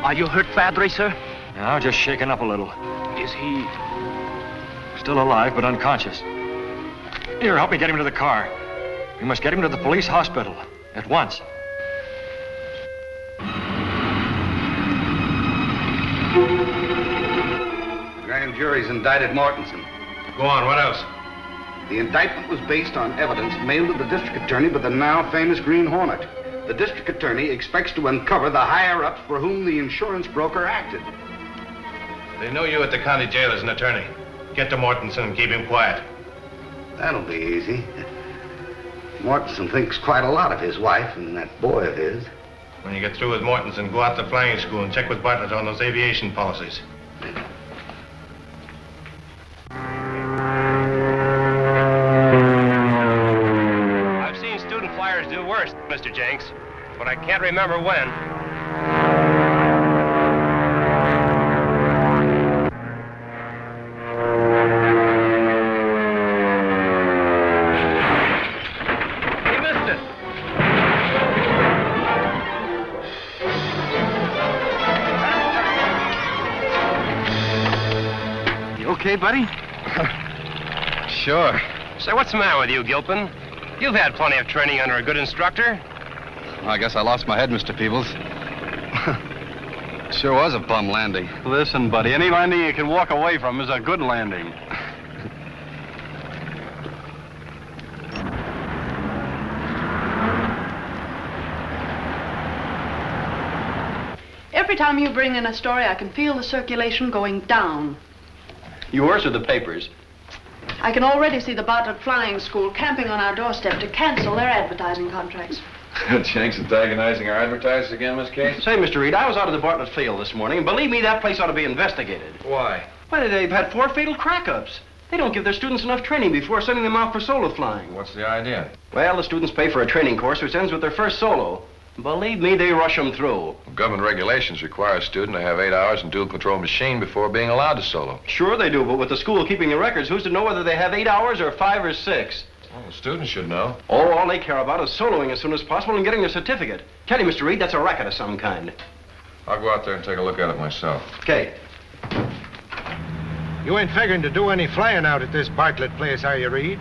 Are you hurt badly, sir? No, just shaken up a little. Is he... Still alive, but unconscious. Here, help me get him to the car. We must get him to the police hospital. At once. The grand jury's indicted Mortensen. Go on, what else? The indictment was based on evidence mailed to the district attorney by the now famous Green Hornet. The district attorney expects to uncover the higher-ups for whom the insurance broker acted. They know you at the county jail as an attorney. Get to Mortensen and keep him quiet. That'll be easy. Mortensen thinks quite a lot of his wife and that boy of his. When you get through with Mortensen, go out to flying school and check with Bartlett on those aviation policies. I've seen student flyers do worse, Mr. Jenks, but I can't remember when. Okay, buddy? Sure. Say, what's the matter with you, Gilpin? You've had plenty of training under a good instructor. I guess I lost my head, Mr. Peebles. Sure was a bum landing. Listen, buddy, any landing you can walk away from is a good landing. Every time you bring in a story, I can feel the circulation going down. Yours or the papers? I can already see the Bartlett Flying School camping on our doorstep to cancel their advertising contracts. Jenks antagonizing our advertisers again, Miss Case? Say, Mr. Reed, I was out at the Bartlett field this morning, and believe me, that place ought to be investigated. Why? Why, they've had 4 fatal crack-ups. They don't give their students enough training before sending them out for solo flying. What's the idea? Well, the students pay for a training course which ends with their first solo. Believe me, they rush them through. Well, government regulations require a student to have 8 hours in dual control machine before being allowed to solo. Sure they do, but with the school keeping the records, who's to know whether they have 8 hours or 5 or 6? Well, the students should know. Oh, all they care about is soloing as soon as possible and getting their certificate. Tell you, Mr. Reed, that's a racket of some kind. I'll go out there and take a look at it myself. Okay. You ain't figuring to do any flying out at this Bartlett place, are you, Reed?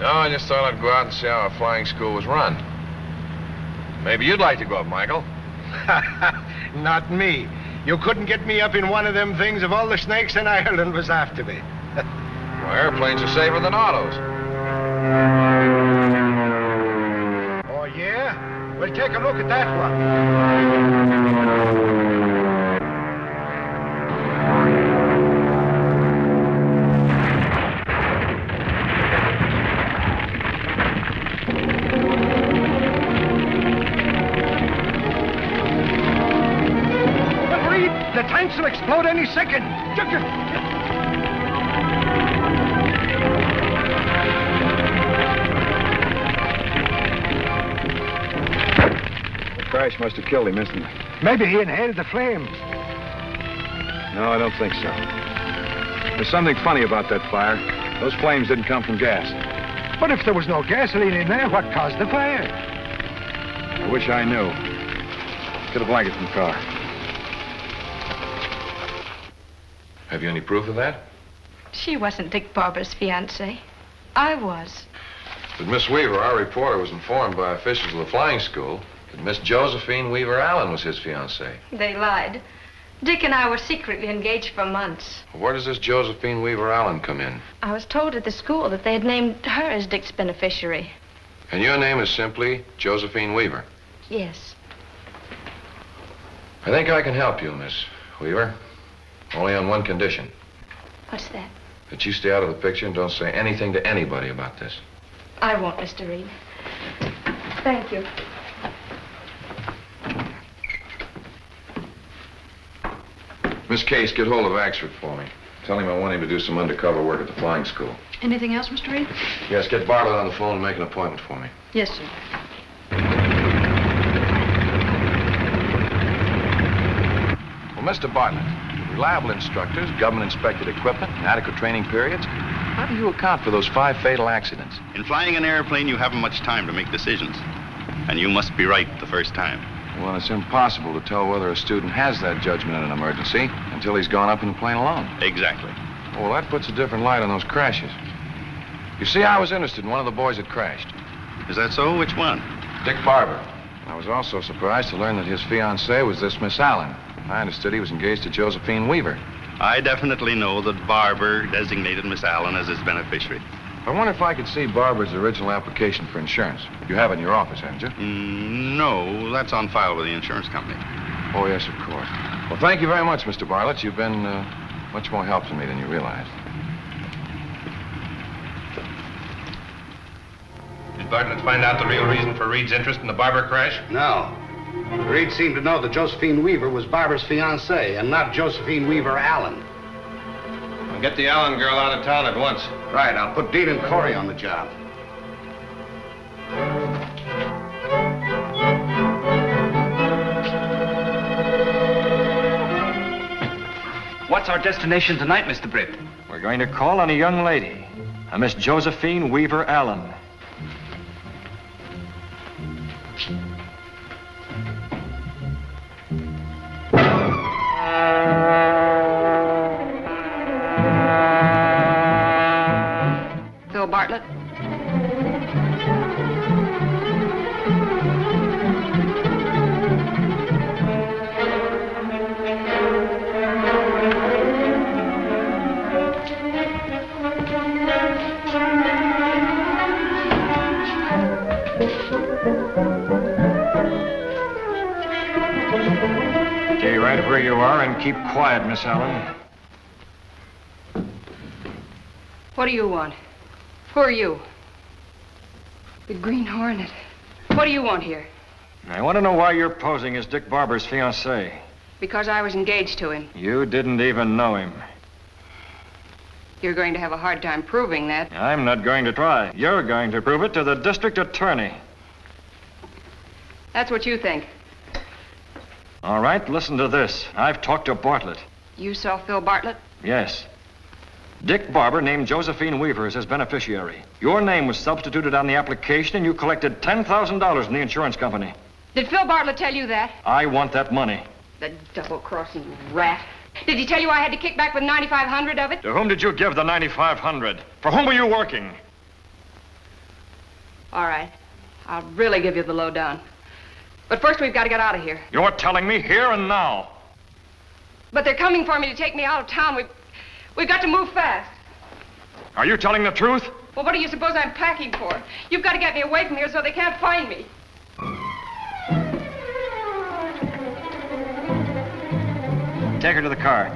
No, I just thought I'd go out and see how a flying school was run. Maybe you'd like to go up, Michael. Not me. You couldn't get me up in one of them things if all the snakes in Ireland was after me. Well, airplanes are safer than autos. Oh, yeah? Well, take a look at that one. The tanks will explode any second. The crash must have killed him instantly. Maybe he inhaled the flames. No, I don't think so. There's something funny about that fire. Those flames didn't come from gas. But if there was no gasoline in there, what caused the fire? I wish I knew. Get a blanket from the car. Have you any proof of that? She wasn't Dick Barber's fiancée. I was. But Miss Weaver, our reporter, was informed by officials of the flying school that Miss Josephine Weaver Allen was his fiancée. They lied. Dick and I were secretly engaged for months. Where does this Josephine Weaver Allen come in? I was told at the school that they had named her as Dick's beneficiary. And your name is simply Josephine Weaver? Yes. I think I can help you, Miss Weaver. Only on one condition. What's that? That you stay out of the picture and don't say anything to anybody about this. I won't, Mr. Reed. Thank you. Miss Case, get hold of Axford for me. Tell him I want him to do some undercover work at the flying school. Anything else, Mr. Reed? Yes, get Bartlett on the phone and make an appointment for me. Yes, sir. Well, Mr. Bartlett, with reliable instructors, government-inspected equipment, and adequate training periods, how do you account for those 5 fatal accidents? In flying an airplane, you haven't much time to make decisions. And you must be right the first time. Well, it's impossible to tell whether a student has that judgment in an emergency until he's gone up in the plane alone. Exactly. Well, that puts a different light on those crashes. You see, I was interested in one of the boys that crashed. Is that so? Which one? Dick Barber. I was also surprised to learn that his fiancée was this Miss Allen. I understood he was engaged to Josephine Weaver. I definitely know that Barber designated Miss Allen as his beneficiary. I wonder if I could see Barber's original application for insurance. You have it in your office, haven't you? No, that's on file with the insurance company. Oh, yes, of course. Well, thank you very much, Mr. Bartlett. You've been much more help to me than you realized. Did Bartlett find out the real reason for Reed's interest in the Barber crash? No. Reed seemed to know that Josephine Weaver was Barber's fiancée and not Josephine Weaver Allen. Well, get the Allen girl out of town at once. Right, I'll put Dean and Corey on the job. What's our destination tonight, Mr. Britt? We're going to call on a young lady, a Miss Josephine Weaver Allen. Phil Bartlett? Stay right where you are and keep quiet, Miss Allen. What do you want? Who are you? The Green Hornet. What do you want here? I want to know why you're posing as Dick Barber's fiancée. Because I was engaged to him. You didn't even know him. You're going to have a hard time proving that. I'm not going to try. You're going to prove it to the district attorney. That's what you think. All right, listen to this. I've talked to Bartlett. You saw Phil Bartlett? Yes. Dick Barber named Josephine Weaver as his beneficiary. Your name was substituted on the application, and you collected $10,000 in the insurance company. Did Phil Bartlett tell you that? I want that money. The double-crossing rat. Did he tell you I had to kick back with $9,500 of it? To whom did you give the $9,500? For whom were you working? All right. I'll really give you the lowdown. But first we've got to get out of here. You're telling me here and now. But they're coming for me to take me out of town. We've got to move fast. Are you telling the truth? Well, what do you suppose I'm packing for? You've got to get me away from here so they can't find me. Take her to the car.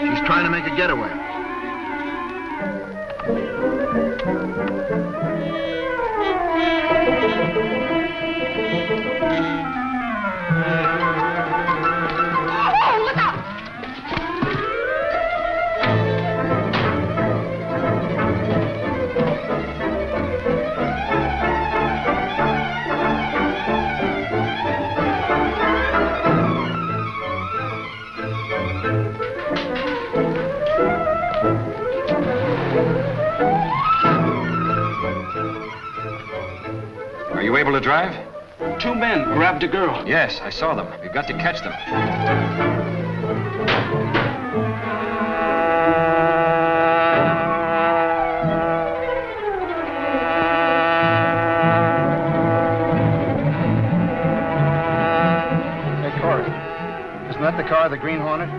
She's trying to make a getaway. Oh, look out! Are you able to drive? 2 men grabbed a girl. Yes, I saw them. We've got to catch them. Hey, Corey. Isn't that the car, the Green Hornet?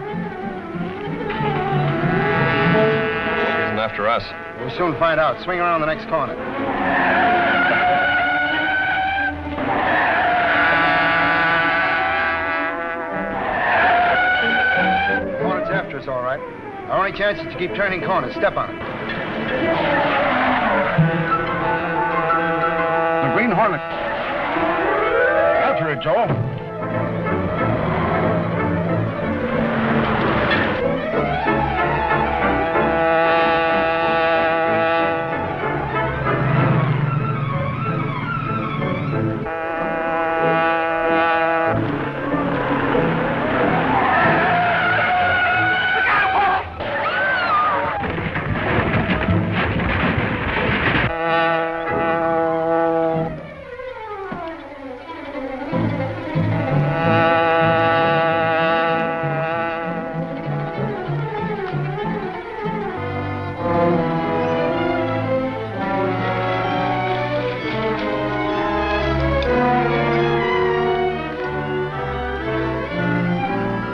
Isn't after us. We'll soon find out. Swing around the next corner. Hornet's after us, all right. Our only chance is to keep turning corners. Step on it. The Green Hornet. After it, Joe.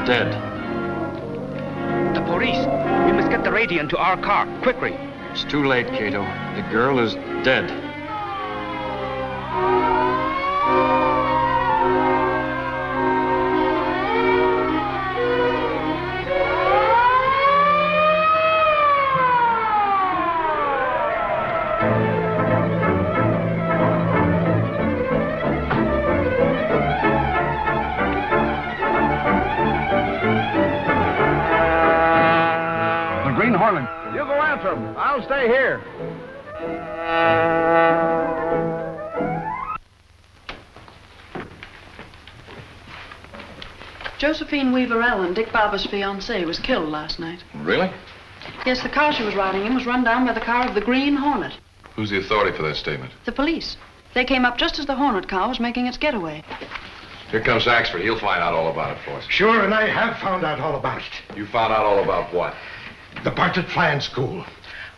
Dead. The police. We must get the radio into our car, quickly. It's too late, Cato. The girl is dead. Green Hornet. You go after him. I'll stay here. Josephine Weaver Allen, Dick Barber's fiancée, was killed last night. Really? Yes, the car she was riding in was run down by the car of the Green Hornet. Who's the authority for that statement? The police. They came up just as the Hornet car was making its getaway. Here comes Axford. He'll find out all about it for us. Sure, and I have found out all about it. You found out all about what? The Bartlett Flying School.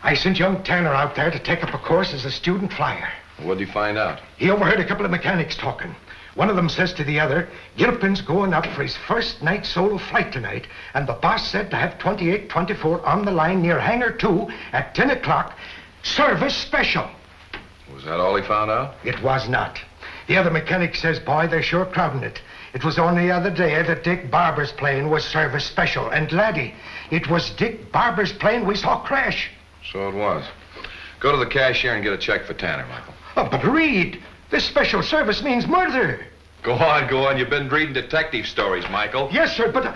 I sent young Tanner out there to take up a course as a student flyer. What'd you find out? He overheard a couple of mechanics talking. One of them says to the other, Gilpin's going up for his first night solo flight tonight, and the boss said to have 2824 on the line near Hangar 2 at 10 o'clock, service special. Was that all he found out? It was not. The other mechanic says, boy, they're sure crowding it. It was only the other day that Dick Barber's plane was service special. And, laddie, it was Dick Barber's plane we saw crash. So it was. Go to the cashier and get a check for Tanner, Michael. Oh, but Reed, this special service means murder. Go on, go on. You've been reading detective stories, Michael. Yes, sir, but...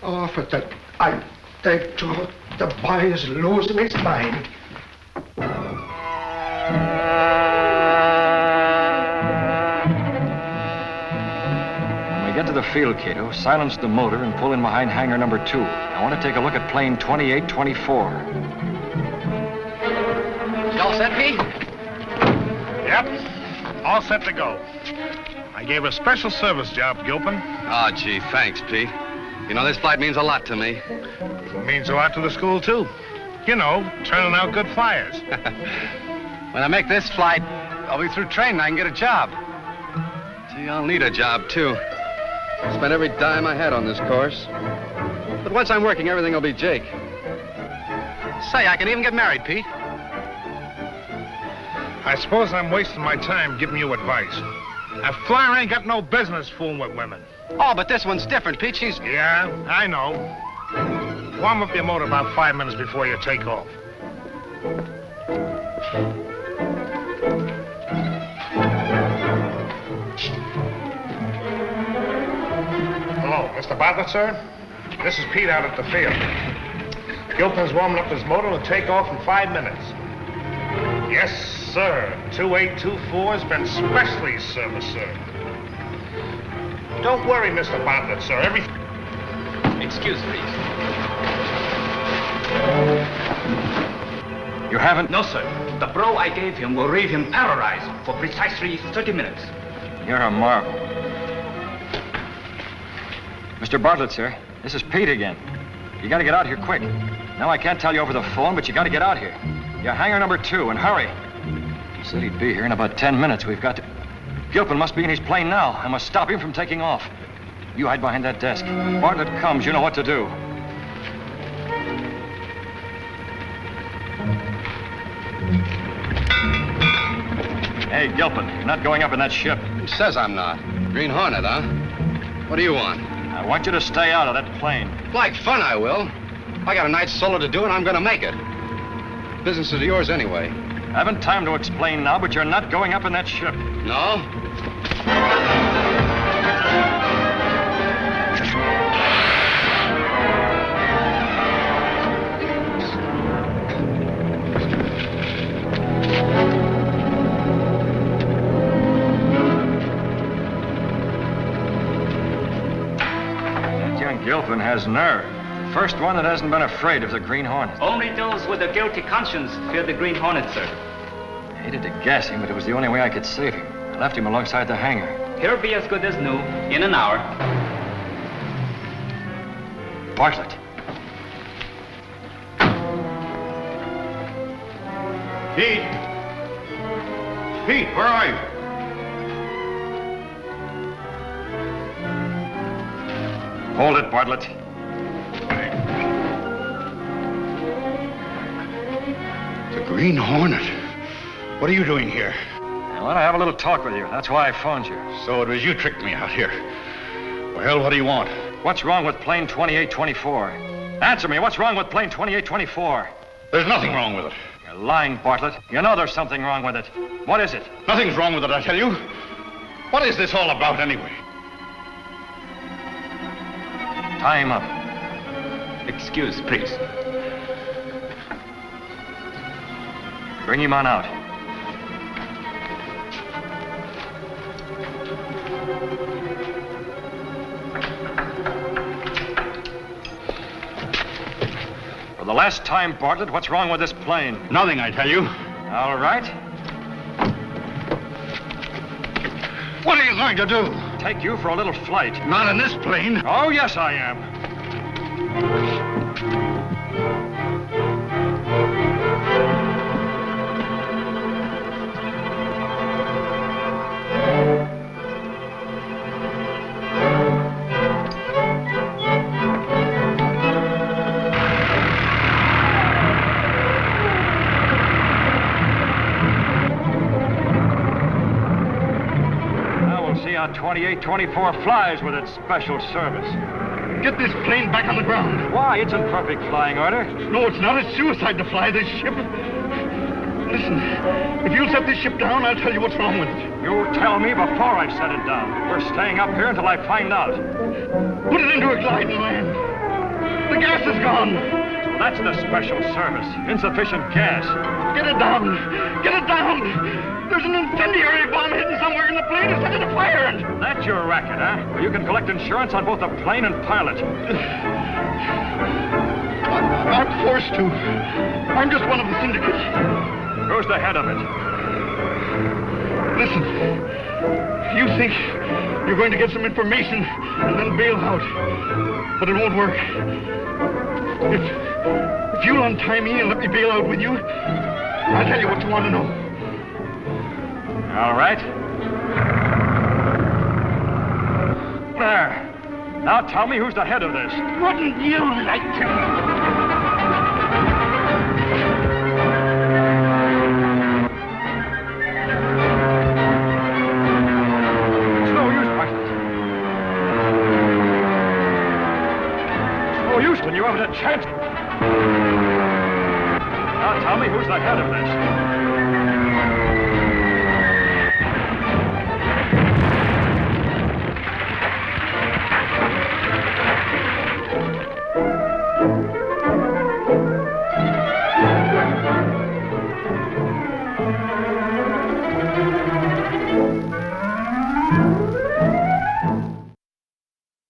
Oh, for that... I beg to... The boy is losing his mind. Get to the field, Cato, silence the motor, and pull in behind hangar number 2. I want to take a look at plane 2824. You all set, Pete? Yep. All set to go. I gave a special service job, Gilpin. Oh, gee, thanks, Pete. You know, this flight means a lot to me. It means a lot to the school, too. You know, turning out good flyers. When I make this flight, I'll be through training. I can get a job. Gee, I'll need a job, too. I spent every dime I had on this course. But once I'm working, everything will be Jake. Say, I can even get married, Pete. I suppose I'm wasting my time giving you advice. A flyer ain't got no business fooling with women. Oh, but this one's different, Pete. She's... Yeah, I know. Warm up your motor about 5 minutes before you take off. Hello, Mr. Bartlett, sir? This is Pete out at the field. Gilpin's warming up his motor to take off in 5 minutes. Yes, sir. 2824's been specially serviced, sir. Don't worry, Mr. Bartlett, sir. Excuse, please. You haven't? No, sir. The blow I gave him will leave him paralyzed for precisely 30 minutes. You're a marvel. Mr. Bartlett, sir, this is Pete again. You gotta get out here quick. Now, I can't tell you over the phone, but you gotta get out here. You're hangar number 2, and hurry. He said he'd be here in about 10 minutes. We've got to... Gilpin must be in his plane now. I must stop him from taking off. You hide behind that desk. Bartlett comes, you know what to do. Hey, Gilpin, you're not going up in that ship. Who says I'm not? Green Hornet, huh? What do you want? I want you to stay out of that plane. Like fun, I will. I got a night's solo to do, and I'm gonna make it. Business is yours anyway. I haven't time to explain now, but you're not going up in that ship. No? That young Gilpin has nerve. First one that hasn't been afraid of the Green Hornet. Only those with a guilty conscience fear the Green Hornet, sir. I hated to gas him, but it was the only way I could save him. I left him alongside the hangar. He'll be as good as new in an hour. Bartlett. Pete! Pete, where are you? Hold it, Bartlett. The Green Hornet. What are you doing here? I want to have a little talk with you. That's why I phoned you. So it was you tricked me out here. Well, what do you want? What's wrong with plane 2824? Answer me. What's wrong with plane 2824? There's nothing wrong with it. You're lying, Bartlett. You know there's something wrong with it. What is it? Nothing's wrong with it, I tell you. What is this all about, anyway? Time up. Excuse, please. Bring him on out. For the last time, Bartlett, what's wrong with this plane? Nothing, I tell you. All right. What are you going to do? Take you for a little flight. Not in this plane. Oh, yes, I am. Now we'll see how 2824 flies with its special service. Get this plane back on the ground. Why? It's in perfect flying order. No, it's not. It's suicide to fly this ship. Listen, if you'll set this ship down, I'll tell you what's wrong with it. You tell me before I set it down. We're staying up here until I find out. Put it into a glide and land. The gas is gone. So that's the special service. Insufficient gas. Get it down. Get it down. There's an incendiary bomb hidden somewhere in the plane to set it afire. That's your racket, huh? Well, you can collect insurance on both the plane and pilot. I'm forced to. I'm just one of the syndicate. Who's the head of it? Listen, you think you're going to get some information and then bail out, but it won't work. If you'll untie me and let me bail out with you, I'll tell you what you want to know. All right. There. Now tell me who's the head of this. Wouldn't you like to? It's no use, Bartlett. It's no use when you haven't a chance. Now tell me who's the head of this.